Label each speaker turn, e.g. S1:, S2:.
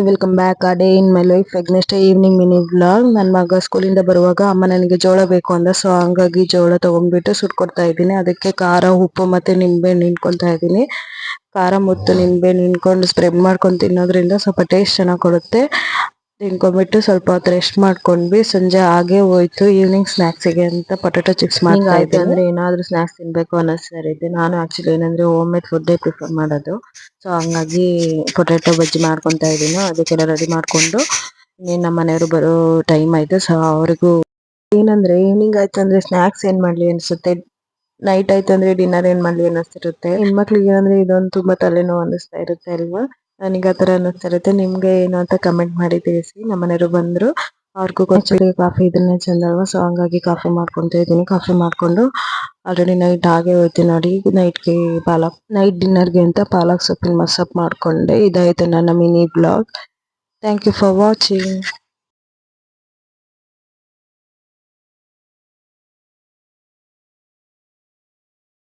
S1: Welcome back day in my life next evening mini blog. ನನ್ನ ಮಗ ಸ್ಕೂಲಿಂದ ಬರುವಾಗ ಅಮ್ಮ ನನಗೆ ಜೋಳ ಬೇಕು ಅಂದ, ಸೊ ಹಂಗಾಗಿ ಜೋಳ ತಗೊಂಡ್ಬಿಟ್ಟು ಸುಟ್ಕೊಡ್ತಾ ಇದ್ದೀನಿ. ಅದಕ್ಕೆ ಖಾರ, ಉಪ್ಪು ಮತ್ತೆ ನಿಂಬೆ ಹಿಂಡ್ಕೊಳ್ತಾ ಇದ್ದೀನಿ. ಖಾರ ಮತ್ತು ನಿಂಬೆ ಹಿಂಡ್ಕೊಂಡು ಸ್ಪ್ರೆಡ್ ಮಾಡ್ಕೊಂಡು ತಿನ್ನೋದ್ರಿಂದ ಸ್ವಲ್ಪ ಟೇಸ್ಟ್ ಚೆನ್ನಾಗಿ ಕೊಡುತ್ತೆ. ತಿನ್ಕೊಂಡ್ಬಿಟ್ಟು ಸ್ವಲ್ಪ ಹೊತ್ತು ರೆಸ್ಟ್ ಮಾಡ್ಕೊಂಡ್ವಿ. ಸಂಜೆ ಹಾಗೆ ಹೋಯ್ತು ಈವ್ನಿಂಗ್ ಸ್ನಾಕ್ಸಿಗೆ ಅಂತ ಪೊಟೆಟೊ ಚಿಪ್ಸ್ ಮಾಡ್ತಾ ಇದ್ದೀನಿ. ಅಂದ್ರೆ ಏನಾದ್ರೂ ಸ್ನಾಕ್ಸ್ ತಿನ್ಬೇಕು ಅನ್ನಿಸ್ತಾ ಇರುತ್ತೆ. ನಾನು ಆಕ್ಚುಲಿ ಏನಂದ್ರೆ ಹೋಮ್ ಮೇಡ್ ಫುಡ್ಡೇ ಪ್ರಿಫರ್ ಮಾಡೋದು. ಸೊ ಹಂಗಾಗಿ ಪೊಟೆಟೊ ಬಜ್ಜಿ ಮಾಡ್ಕೊಂತಾ ಇದ್ದೀನಿ. ಅದಕ್ಕೆಲ್ಲ ರೆಡಿ ಮಾಡ್ಕೊಂಡು ನಮ್ಮ ಮನೆಯವರು ಬರೋ ಟೈಮ್ ಆಯ್ತು. ಸೊ ಅವ್ರಿಗೂ ಏನಂದ್ರೆ ಈವ್ನಿಂಗ್ ಆಯ್ತು ಅಂದ್ರೆ ಸ್ನಾಕ್ಸ್ ಏನ್ ಮಾಡ್ಲಿ ಅನ್ಸುತ್ತೆ, ನೈಟ್ ಆಯ್ತು ಅಂದ್ರೆ ಡಿನ್ನರ್ ಏನ್ ಮಾಡ್ಲಿ ಅನ್ನಿಸ್ತಿರುತ್ತೆ. ಹೆಣ್ಮಕ್ಳಿಗೆ ಅಂದ್ರೆ ಇದೊಂದು ತುಂಬಾ ತಲೆನೋವು ಅನ್ನಿಸ್ತಾ ಇರುತ್ತೆ ಅಲ್ವಾ. ನನಗೆ ಆತರ ಅನ್ನಿಸ್ತಾ ಇರುತ್ತೆ. ನಿಮ್ಗೆ ಏನು ಅಂತ ಕಮೆಂಟ್ ಮಾಡಿ ತಿಳಿಸಿ. ನಮ್ಮ ಮನೆಯವರು ಬಂದ್ರು, ಅವ್ರಿಗೂ ಆಕ್ಚುಲಿ ಕಾಫಿ ಇದನ್ನೇ ಚಂದ ಅಲ್ವಾ. ಸೊ ಹಂಗಾಗಿ ಕಾಫಿ ಮಾಡ್ಕೊಂತ ಇದ್ದೀನಿ. ಕಾಫಿ ಮಾಡ್ಕೊಂಡು ಆಲ್ರೆಡಿ ನೈಟ್ ಹಾಗೆ ಹೋಯ್ತು ನೋಡಿ. ನೈಟ್ ಡಿನ್ನರ್ಗೆ ಅಂತ ಪಾಲಕ್ ಸೊಪ್ಪಿನ ಮಸಪ್ ಮಾಡ್ಕೊಂಡೆ. ಇದಾಯ್ತು ನನ್ನ mini blog. Thank you for watching.